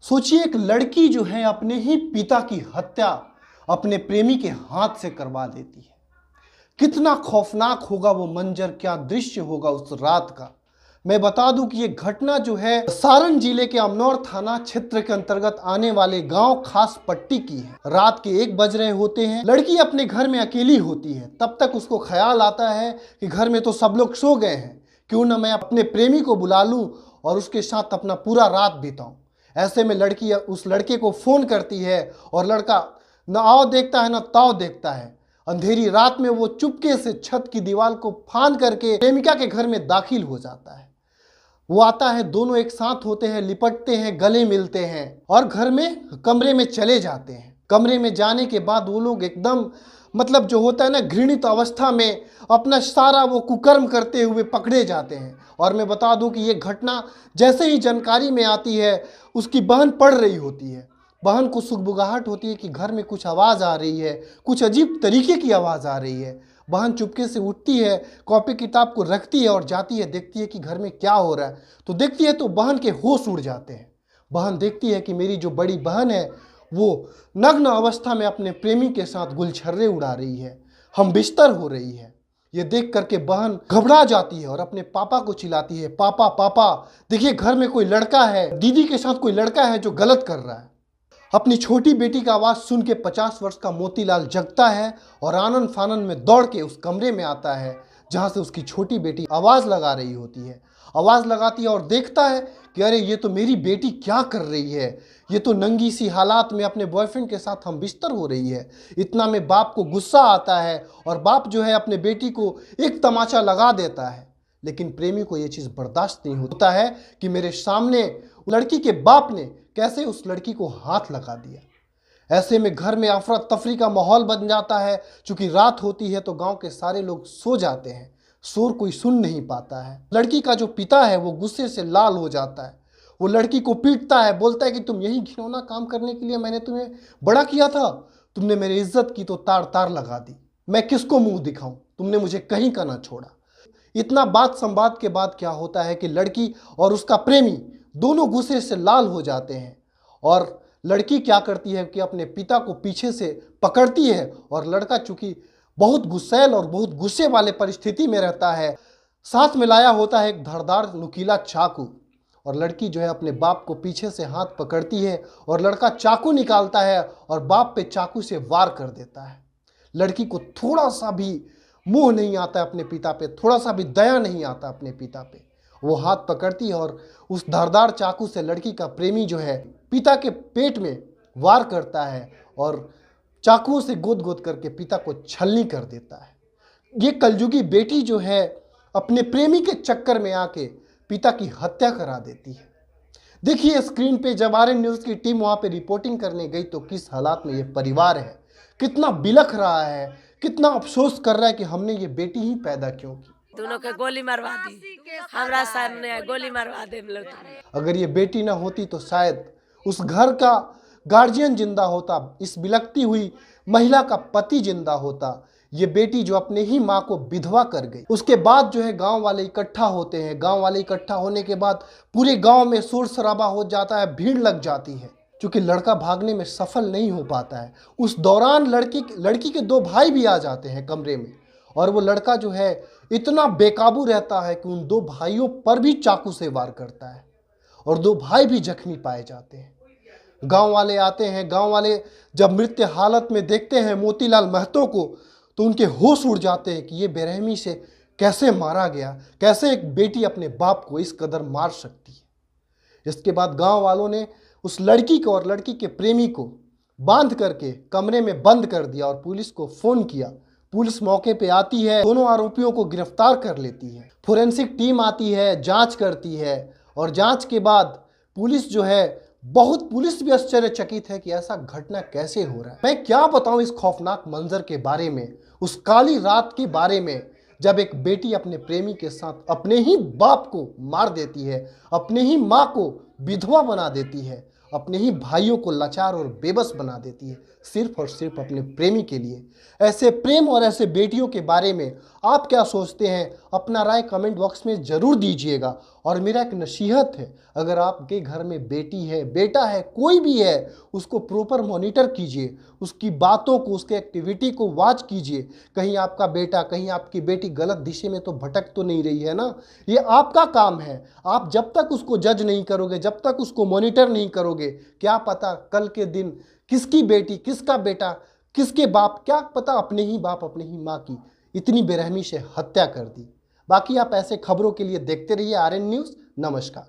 सोचिए एक लड़की जो है अपने ही पिता की हत्या अपने प्रेमी के हाथ से करवा देती है। कितना खौफनाक होगा वो मंजर, क्या दृश्य होगा उस रात का। मैं बता दूं कि ये घटना जो है सारण जिले के अमनौर थाना क्षेत्र के अंतर्गत आने वाले गांव खास पट्टी की है। रात के 1 बज रहे होते हैं। लड़की अपने घर में अकेली होती है। तब तक उसको ख्याल आता है कि घर में तो सब लोग सो गए हैं, क्यों ना मैं अपने प्रेमी को बुला लूं और उसके साथ अपना पूरा रात बिताऊं। ऐसे में लड़की उस लड़के को फोन करती है और लड़का न आओ देखता है न ताव देखता है। अंधेरी रात में वो चुपके से छत की दीवार को फांद करके प्रेमिका के घर में दाखिल हो जाता है। वो आता है, दोनों एक साथ होते हैं, लिपटते हैं, गले मिलते हैं और घर में कमरे में चले जाते हैं। कमरे में जाने के बाद वो लोग एकदम जो होता है ना, घृणित अवस्था में अपना सारा वो कुकर्म करते हुए पकड़े जाते हैं। और मैं बता दूं कि ये घटना जैसे ही जानकारी में आती है, उसकी बहन पढ़ रही होती है। बहन को सुगबुगाहट होती है कि घर में कुछ आवाज़ आ रही है, कुछ अजीब तरीके की आवाज़ आ रही है। बहन चुपके से उठती है, कॉपी किताब को रखती है और जाती है, देखती है कि घर में क्या हो रहा है। तो देखती है तो बहन के होश उड़ जाते हैं। बहन देखती है कि मेरी जो बड़ी बहन है वो नग्न अवस्था में अपने प्रेमी के साथ गुलछर्रे उड़ा रही है, हम बिस्तर हो रही है। ये देख करके बहन घबरा जाती है और अपने पापा को चिल्लाती है, पापा पापा देखिए घर में कोई लड़का है, दीदी के साथ कोई लड़का है जो गलत कर रहा है। अपनी छोटी बेटी का आवाज़ सुन के 50 वर्ष का मोतीलाल जगता है और आनंद फानंद में दौड़ के उस कमरे में आता है जहाँ से उसकी छोटी बेटी आवाज़ लगा रही होती है। आवाज़ लगाती है और देखता है कि अरे ये तो मेरी बेटी क्या कर रही है, ये तो नंगी सी हालात में अपने बॉयफ्रेंड के साथ हम बिस्तर हो रही है। इतना में बाप को गुस्सा आता है और बाप जो है अपने बेटी को एक तमाचा लगा देता है। लेकिन प्रेमी को ये चीज़ बर्दाश्त नहीं होता है कि मेरे सामने लड़की के बाप ने कैसे उस लड़की को हाथ लगा दिया। ऐसे में घर में अफरा तफरी का माहौल बन जाता है। चूंकि रात होती है तो गांव के सारे लोग सो जाते हैं, शोर कोई सुन नहीं पाता है। लड़की का जो पिता है वो गुस्से से लाल हो जाता है। वो लड़की को पीटता है, बोलता है कि तुम यही घिनौना काम करने के लिए मैंने तुम्हें बड़ा किया था, तुमने मेरी इज्जत की तो तार तार लगा दी, मैं किसको मुंह दिखाऊं, तुमने मुझे कहीं का ना छोड़ा। इतना बात संवाद के बाद क्या होता है कि लड़की और उसका प्रेमी दोनों गुस्से से लाल हो जाते हैं और लड़की क्या करती है कि अपने पिता को पीछे से पकड़ती है और लड़का चूंकि बहुत गुस्सैल और बहुत गुस्से वाले परिस्थिति में रहता है, साथ में लाया होता है एक धारदार नुकीला चाकू और लड़की जो है अपने बाप को पीछे से हाथ पकड़ती है और लड़का चाकू निकालता है और बाप पे चाकू से वार कर देता है। लड़की को थोड़ा सा भी मुंह नहीं आता अपने पिता पे, थोड़ा सा भी दया नहीं आता अपने पिता पे। वो हाथ पकड़ती है और उस धारदार चाकू से लड़की का प्रेमी जो है पिता के पेट में वार करता है और चाकुओं से गोद गोद करके पिता को छलनी कर देता है। ये कलयुगी बेटी जो है अपने प्रेमी के चक्कर में आके पिता की हत्या करा देती है। देखिए स्क्रीन पे जब आरएन न्यूज़ की टीम वहाँ पे रिपोर्टिंग करने गई तो किस हालात में ये परिवार है, कितना बिलख रहा है, कितना अफसोस कर रहा है कि हमने ये बेटी ही पैदा क्यों की। दोनों के गोली मरवा दी, हमरा सामने गोली मरवा दे लोग। अगर ये बेटी ना होती तो शायद उस घर का गार्जियन जिंदा होता, इस बिलखती हुई महिला का पति जिंदा होता। ये बेटी जो अपने ही माँ को विधवा कर गई, उसके बाद जो है गांव वाले इकट्ठा होते हैं। गांव वाले इकट्ठा होने के बाद पूरे गांव में शोर शराबा हो जाता है, भीड़ लग जाती है। क्योंकि लड़का भागने में सफल नहीं हो पाता है। उस दौरान लड़की के 2 भाई भी आ जाते हैं कमरे में और वो लड़का जो है इतना बेकाबू रहता है कि उन 2 भाइयों पर भी चाकू से वार करता है और 2 भाई भी जख्मी पाए जाते हैं। गांव वाले आते हैं। गांव वाले जब मृत हालत में देखते हैं मोतीलाल महतो को तो उनके होश उड़ जाते हैं कि ये बेरहमी से कैसे मारा गया, कैसे एक बेटी अपने बाप को इस कदर मार सकती है। इसके बाद गांव वालों ने उस लड़की को और लड़की के प्रेमी को बांध करके कमरे में बंद कर दिया और पुलिस को फोन किया। पुलिस मौके पे आती है, दोनों आरोपियों को गिरफ्तार कर लेती है। फोरेंसिक टीम आती है, जांच करती है और जांच के बाद पुलिस जो है पुलिस भी आश्चर्यचकित है कि ऐसा घटना कैसे हो रहा है। मैं क्या बताऊं इस खौफनाक मंजर के बारे में, उस काली रात के बारे में, जब एक बेटी अपने प्रेमी के साथ अपने ही बाप को मार देती है, अपने ही माँ को विधवा बना देती है, अपने ही भाइयों को लाचार और बेबस बना देती है, सिर्फ और सिर्फ अपने प्रेमी के लिए। ऐसे प्रेम और ऐसे बेटियों के बारे में आप क्या सोचते हैं? अपना राय कमेंट बॉक्स में ज़रूर दीजिएगा। और मेरा एक नसीहत है, अगर आपके घर में बेटी है, बेटा है, कोई भी है, उसको प्रॉपर मॉनिटर कीजिए, उसकी बातों को, उसके एक्टिविटी को वॉच कीजिए। कहीं आपका बेटा, कहीं आपकी बेटी गलत दिशा में तो भटक तो नहीं रही है ना। ये आपका काम है। आप जब तक उसको जज नहीं करोगे, जब तक उसको मॉनिटर नहीं करोगे, क्या पता कल के दिन किसकी बेटी, किसका बेटा, किसके बाप, क्या पता अपने ही बाप, अपने ही माँ की इतनी बेरहमी से हत्या कर दी। बाकी आप ऐसे खबरों के लिए देखते रहिए आरएन न्यूज़। नमस्कार।